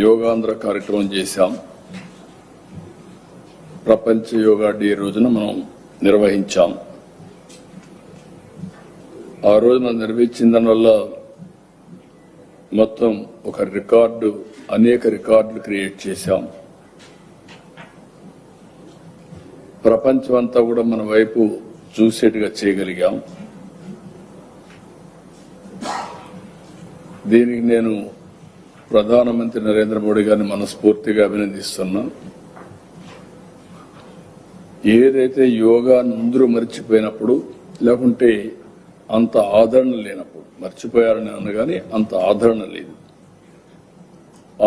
యోగాంధ్ర కార్యక్రమం చేశాం. ప్రపంచ యోగా డే రోజున మనం నిర్వహించాం. ఆ రోజున నిర్వహించిన దానివల్ల మొత్తం ఒక రికార్డు, అనేక రికార్డులు క్రియేట్ చేశాం. ప్రపంచమంతా కూడా మన వైపు చూసేట్టుగా చేయగలిగాం. దీనికి నేను ప్రధానమంత్రి నరేంద్ర మోడీ గారిని మనస్ఫూర్తిగా అభినందిస్తున్నా. ఏదైతే యోగా అందరూ మర్చిపోయినప్పుడు, లేకుంటే అంత ఆదరణ లేనప్పుడు, మర్చిపోయారని అనగానే అంత ఆదరణ లేదు,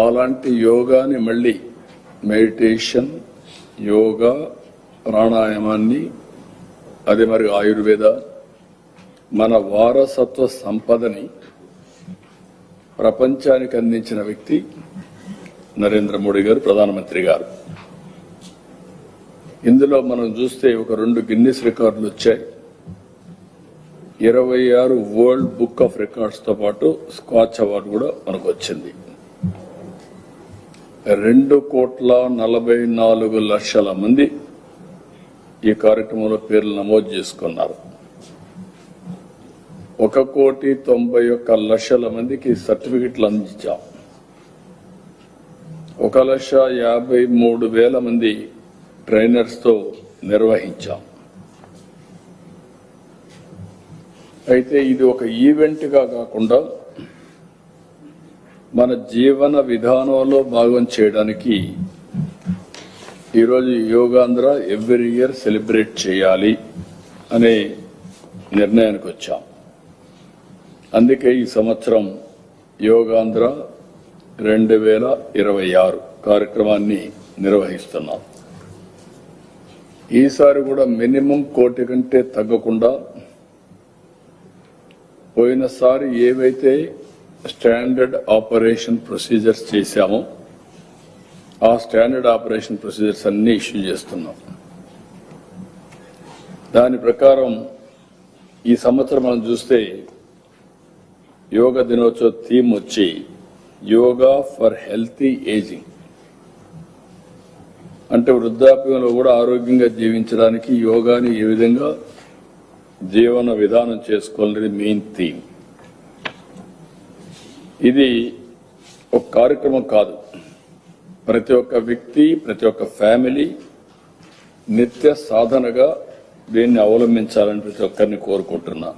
అలాంటి యోగాని మళ్ళీ మెడిటేషన్, యోగా, ప్రాణాయామాన్ని, అదే మరి ఆయుర్వేద, మన వారసత్వ సంపదని ప్రపంచానికి అందించిన వ్యక్తి నరేంద్ర మోడీ గారు, ప్రధానమంత్రి గారు. ఇందులో మనం చూస్తే ఒక 2 గిన్నిస్ రికార్డులు వచ్చాయి. 26 వరల్డ్ బుక్ ఆఫ్ రికార్డ్స్ తో పాటు స్కాచ్ అవార్డు కూడా మనకు వచ్చింది. 2,44,00,000 మంది ఈ కార్యక్రమంలో పేర్లు నమోదు చేసుకున్నారు. 1,91,00,000 మందికి సర్టిఫికెట్లు అందించాం. 1,53,000 మంది ట్రైనర్స్ తో నిర్వహించాం. అయితే ఇది ఒక ఈవెంట్ గా కాకుండా మన జీవన విధానంలో భాగం చేయడానికి ఈరోజు యోగాంధ్ర ఎవ్రీ ఇయర్ సెలబ్రేట్ చేయాలి అనే నిర్ణయానికి వచ్చాం. అందుకే ఈ సంవత్సరం యోగాంధ్ర 2026 కార్యక్రమాన్ని నిర్వహిస్తున్నాం. ఈసారి కూడా మినిమం 1 కోటి కంటే తగ్గకుండా, పోయినసారి ఏవైతే స్టాండర్డ్ ఆపరేషన్ ప్రొసీజర్స్ చేశామో ఆ స్టాండర్డ్ ఆపరేషన్ ప్రొసీజర్స్ అన్ని ఇష్యూ చేస్తున్నాం. దాని ప్రకారం ఈ సంవత్సరం మనం చూస్తే యోగా దినోత్సవ థీమ్ వచ్చి యోగా ఫర్ హెల్తీ ఏజింగ్, అంటే వృద్ధాప్యంలో కూడా ఆరోగ్యంగా జీవించడానికి యోగాని ఏ విధంగా జీవన విధానం చేసుకోవాలనేది మెయిన్ థీమ్. ఇది ఒక కార్యక్రమం కాదు, ప్రతి ఒక్క వ్యక్తి, ప్రతి ఒక్క ఫ్యామిలీ నిత్య సాధనగా దీన్ని అవలంబించాలని ప్రతి ఒక్కరిని కోరుకుంటున్నా.